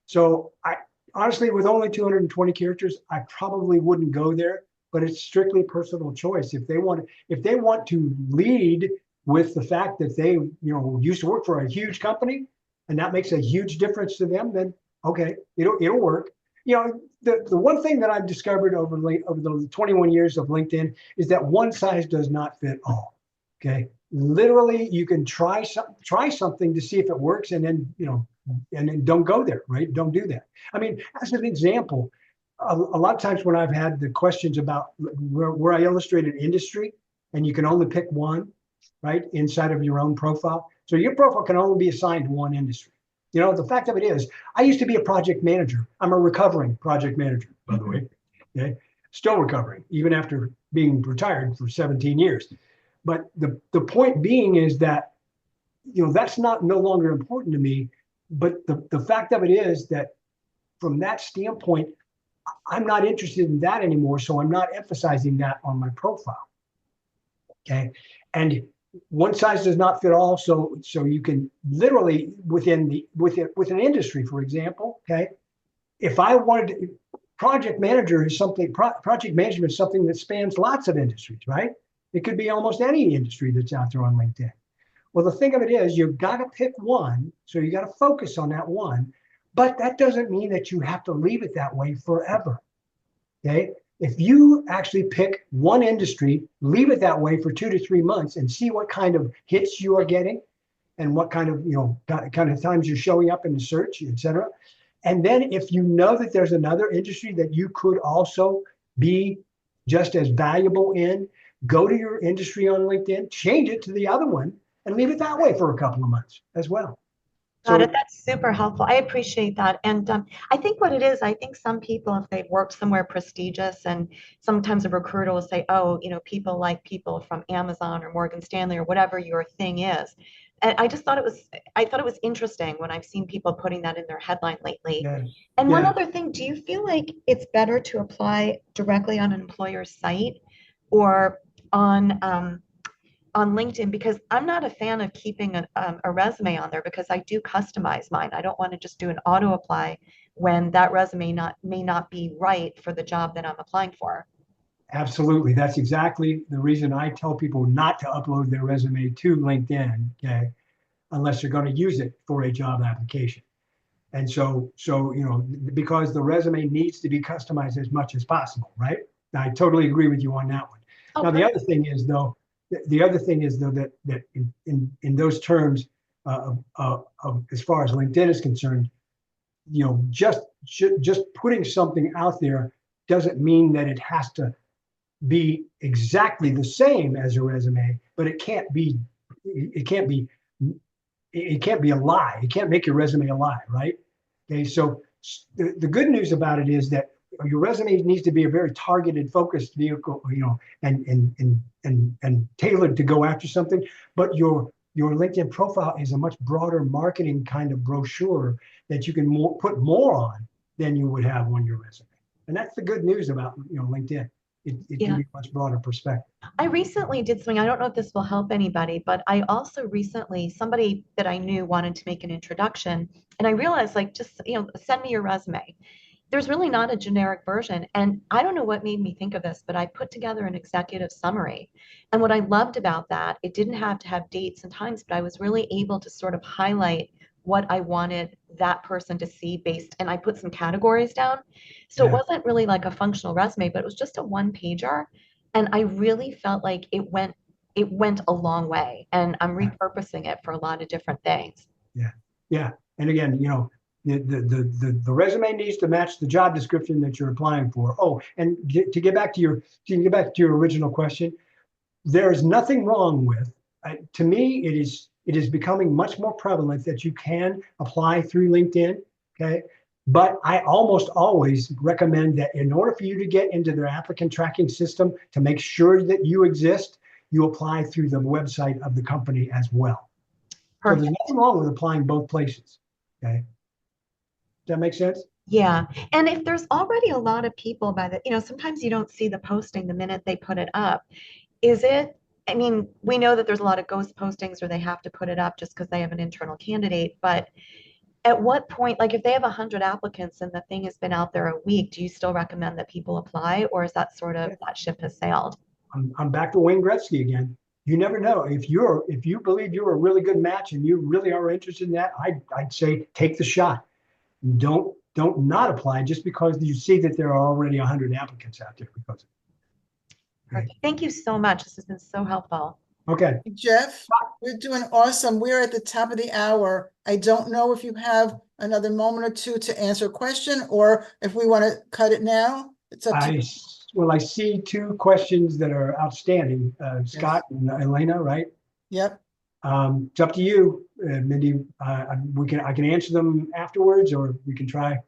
So I honestly, with only 220 characters, I probably wouldn't go there, but it's strictly personal choice. If they want to lead with the fact that they, used to work for a huge company and that makes a huge difference to them, then okay, it'll work. The one thing that I've discovered over the 21 years of LinkedIn is that one size does not fit all. Okay, literally, you can try something to see if it works, and then don't go there. Right? Don't do that. I mean, as an example, a lot of times when I've had the questions about where I illustrate an industry, and you can only pick one, right, inside of your own profile. So your profile can only be assigned to one industry. The fact of it is, I used to be a project manager. I'm a recovering project manager, by the way. Okay, still recovering, even after being retired for 17 years. But the point being is that, that's no longer important to me. But the fact of it is that from that standpoint, I'm not interested in that anymore. So I'm not emphasizing that on my profile. Okay, and one size does not fit all. So you can literally with an industry, for example, okay, if I wanted to, project management is something that spans lots of industries, right? It could be almost any industry that's out there on LinkedIn. Well, the thing of it is, you've got to pick one, so you got to focus on that one, but that doesn't mean that you have to leave it that way forever. Okay. If you actually pick one industry, leave it that way for 2 to 3 months and see what kind of hits you are getting and what kind of times you're showing up in the search, et cetera. And then if you know that there's another industry that you could also be just as valuable in, go to your industry on LinkedIn, change it to the other one and leave it that way for a couple of months as well. Got it. That's super helpful. I appreciate that. And I think what it is, I think some people, if they've worked somewhere prestigious, and sometimes a recruiter will say, oh, people like people from Amazon or Morgan Stanley or whatever your thing is. And I thought it was interesting when I've seen people putting that in their headline lately. Yeah. And one Yeah. other thing, do you feel like it's better to apply directly on an employer's site or on LinkedIn? Because I'm not a fan of keeping a resume on there because I do customize mine. I don't want to just do an auto apply when that resume may not be right for the job that I'm applying for. Absolutely. That's exactly the reason I tell people not to upload their resume to LinkedIn, okay, unless you're going to use it for a job application. And so, because the resume needs to be customized as much as possible, right? I totally agree with you on that one. Oh, Now, the perfect. other thing is though, that in those terms of as far as LinkedIn is concerned, just putting something out there doesn't mean that it has to be exactly the same as a resume, but it can't be a lie. It can't make your resume a lie, right? Okay, so the good news about it is that your resume needs to be a very targeted, focused vehicle, and tailored to go after something. But your LinkedIn profile is a much broader marketing kind of brochure that you can put more on than you would have on your resume. And that's the good news about LinkedIn. It Yeah. gives you a much broader perspective. I recently did something, I don't know if this will help anybody, but I also recently, somebody that I knew wanted to make an introduction, and I realized, like, just, send me your resume. There's really not a generic version. And I don't know what made me think of this, but I put together an executive summary. And what I loved about that, it didn't have to have dates and times, but I was really able to sort of highlight what I wanted that person to see based, and I put some categories down. So it Yeah. wasn't really like a functional resume, but it was just a one pager. And I really felt like it went a long way. And I'm repurposing it for a lot of different things. Yeah. Yeah. And again, the resume needs to match the job description that you're applying for. Oh, and to get back to your original question, there is nothing wrong with, to me, it is becoming much more prevalent that you can apply through LinkedIn. Okay. But I almost always recommend that in order for you to get into their applicant tracking system, to make sure that you exist, you apply through the website of the company as well. So there's nothing wrong with applying both places. Okay. Does that make sense? Yeah. And if there's already a lot of people sometimes you don't see the posting the minute they put it up. I mean, we know that there's a lot of ghost postings where they have to put it up just because they have an internal candidate. But at what point, like if they have 100 applicants and the thing has been out there a week, do you still recommend that people apply, or is that sort of that ship has sailed? I'm back to Wayne Gretzky again. You never know. If you believe you're a really good match and you really are interested in that, I'd say take the shot. Don't not apply just because you see that there are already 100 applicants out there. Perfect. Thank you so much. This has been so helpful. Okay. Jeff, we're doing awesome. We're at the top of the hour. I don't know if you have another moment or two to answer a question, or if we want to cut it now. It's up to you. Well, I see two questions that are outstanding. Scott and Elena, right? Yep. It's up to you, Mindy. I can answer them afterwards, or we can try.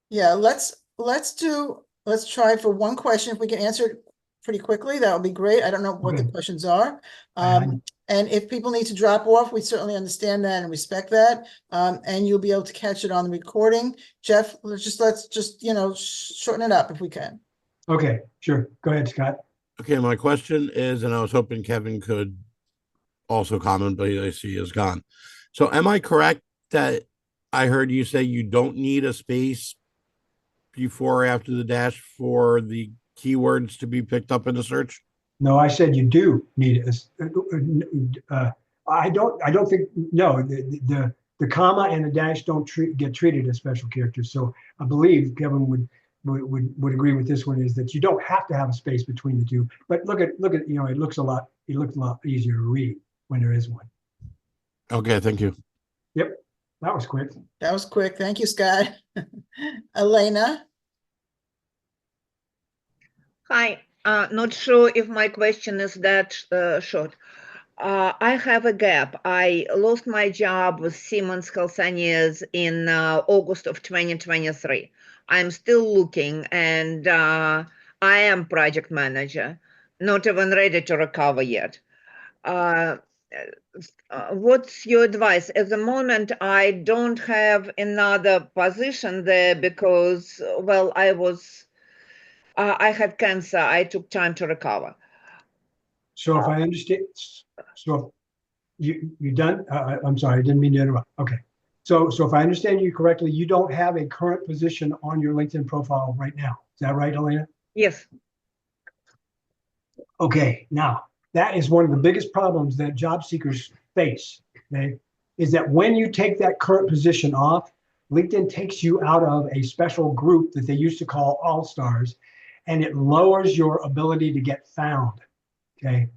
Yeah, let's try for one question. If we can answer it pretty quickly, that would be great. I don't know what the questions are. And if people need to drop off, we certainly understand that and respect that. And you'll be able to catch it on the recording. Jeff, let's just shorten it up if we can. Okay, sure. Go ahead, Scott. Okay, my question is, and I was hoping Kevin could also comment, but I see he is gone. So am I correct that I heard you say you don't need a space before or after the dash for the keywords to be picked up in the search? No, I said you do need it. I don't think, no, the comma and the dash don't get treated as special characters. So I believe Kevin would agree with this one, is that you don't have to have a space between the two. But look at it looks a lot easier to read when there is one. Okay, thank you. Yep, that was quick. That was quick. Thank you, Scott. Elena. Hi, not sure if my question is that short. I have a gap. I lost my job with Siemens Healthineers in August of 2023. I'm still looking, and I am project manager, not even ready to recover yet. what's your advice? At the moment, I don't have another position there because, well, I had cancer. I took time to recover. So if I understand, so you done? I'm sorry, I didn't mean to interrupt. Okay. So if I understand you correctly, you don't have a current position on your LinkedIn profile right now. Is that right, Elena? Yes. Okay, now that is one of the biggest problems that job seekers face, okay, is that when you take that current position off, LinkedIn takes you out of a special group that they used to call All Stars, and it lowers your ability to get found, okay?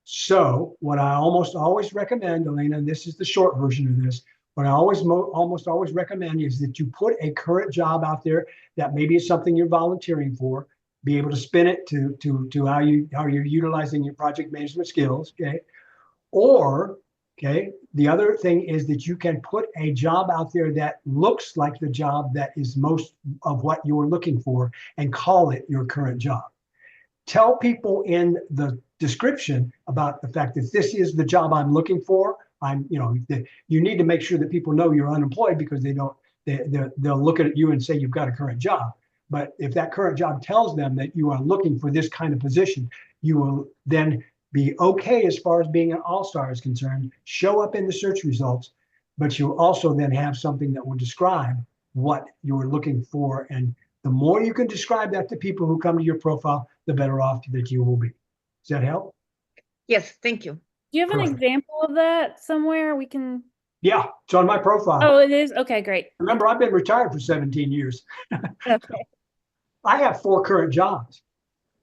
So what I almost always recommend, Elena, and this is the short version of this, what I almost always recommend is that you put a current job out there that maybe is something you're volunteering for, be able to spin it to how you're utilizing your project management skills, okay? Or, okay, the other thing is that you can put a job out there that looks like the job that is most of what you're looking for and call it your current job. Tell people in the description about the fact that this is the job I'm looking for. You need to make sure that people know you're unemployed because they'll look at you and say you've got a current job. But if that current job tells them that you are looking for this kind of position, you will then be okay as far as being an all-star is concerned, show up in the search results, but you also then have something that will describe what you're looking for. And the more you can describe that to people who come to your profile, the better off that you will be. Does that help? Yes, thank you. Do you have an Perfect. example of that somewhere we can? Yeah, it's on my profile. Oh, it is? Okay, great. Remember, I've been retired for 17 years. Okay. I have 4 current jobs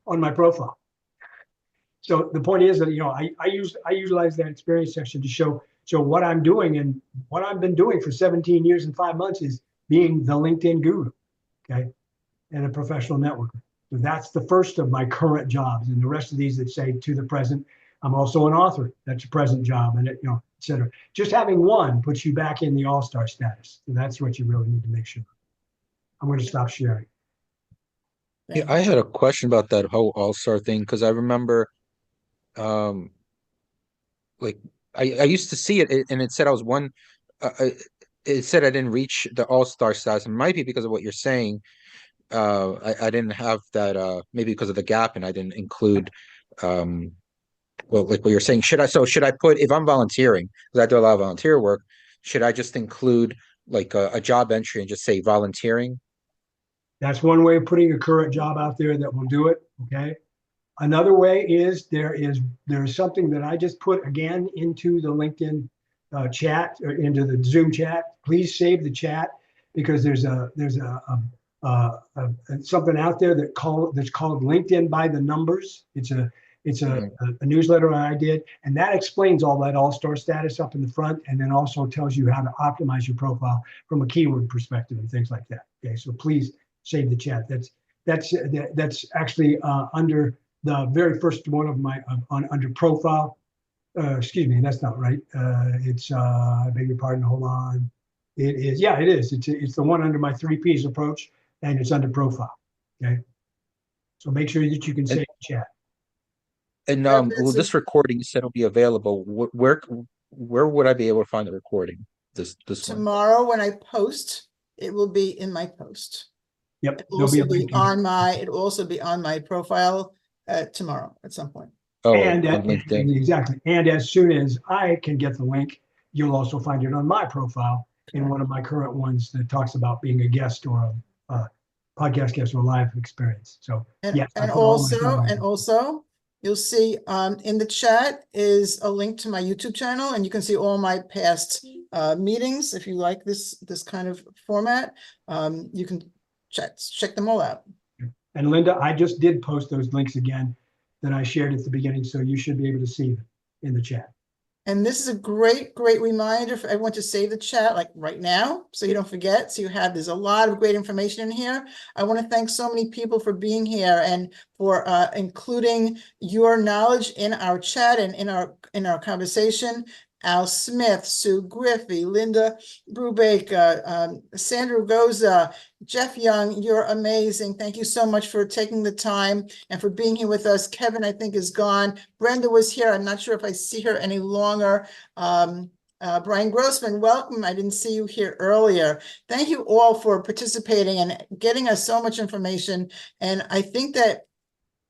on my profile. So the point is that, I utilize that experience section to show what I'm doing, and what I've been doing for 17 years and 5 months is being the LinkedIn guru, okay, and a professional networker. So that's the first of my current jobs, and the rest of these that say to the present. I'm also an author. That's a present job, and et cetera. Just having one puts you back in the all-star status. So that's what you really need to make sure. I'm going to stop sharing. Yeah, I had a question about that whole all-star thing because I remember, like I used to see it and it said I was one. It said I didn't reach the all-star status. It might be because of what you're saying. I didn't have that. Maybe because of the gap, and I didn't include. Well, like what you're saying, should I put, if I'm volunteering, because I do a lot of volunteer work, should I just include like a job entry and just say volunteering? That's one way of putting a current job out there that will do it. Okay. Another way is there is something that I just put again into the LinkedIn chat, or into the Zoom chat. Please save the chat, because there's something out there that's called LinkedIn by the numbers. It's a newsletter I did, and that explains all that all-star status up in the front, and then also tells you how to optimize your profile from a keyword perspective and things like that. Okay, so please save the chat. That's actually under the very first one of my under profile. Excuse me, that's not right. It's I beg your pardon. Hold on. It is, yeah, it is. It's the one under my 3 Ps approach, and it's under profile. Okay, so make sure that you can save the chat. And well, this recording you said will be available. Where would I be able to find the recording? This one. Tomorrow when I post, it will be in my post. Yep, It'll also be on my profile tomorrow at some point. Oh, and on LinkedIn. Exactly. And as soon as I can get the link, you'll also find it on my profile in one of my current ones that talks about being a guest or a podcast guest or live experience. So yes, and also you'll see in the chat is a link to my YouTube channel, and you can see all my past meetings. If you like this kind of format, you can check them all out. And Linda, I just did post those links again that I shared at the beginning, so you should be able to see them in the chat. And this is a great reminder for everyone to save the chat like right now, so you don't forget. So there's a lot of great information in here. I want to thank so many people for being here and for including your knowledge in our chat and in our conversation. Al Smith, Sue Griffey, Linda Brubaker, Sandra Goza, Jeff Young, you're amazing. Thank you so much for taking the time and for being here with us. Kevin, I think, is gone. Brenda was here. I'm not sure if I see her any longer. Brian Grossman, welcome. I didn't see you here earlier. Thank you all for participating and getting us so much information. And I think that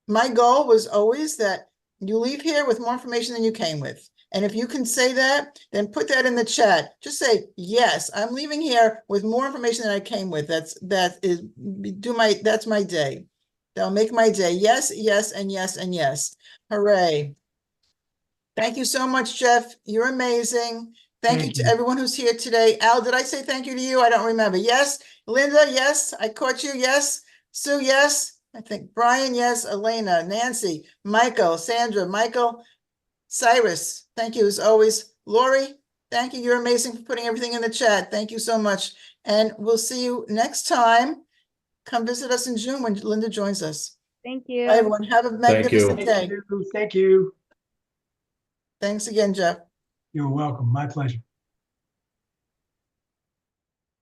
my goal was always that you leave here with more information than you came with. And if you can say that, then put that in the chat. Just say, yes, I'm leaving here with more information than I came with. That's my day. That'll make my day. Yes, yes, and yes, and yes. Hooray. Thank you so much, Jeff. You're amazing. Thank you to everyone who's here today. Al, did I say thank you to you? I don't remember. Yes. Linda, yes. I caught you. Yes. Sue, yes. I think Brian, yes. Elena, Nancy, Michael, Sandra, Michael, Cyrus. Thank you as always. Lori, thank you. You're amazing for putting everything in the chat. Thank you so much. And we'll see you next time. Come visit us in June when Linda joins us. Thank you. Bye, everyone. Have a magnificent day. Thank you. Thanks again, Jeff. You're welcome. My pleasure.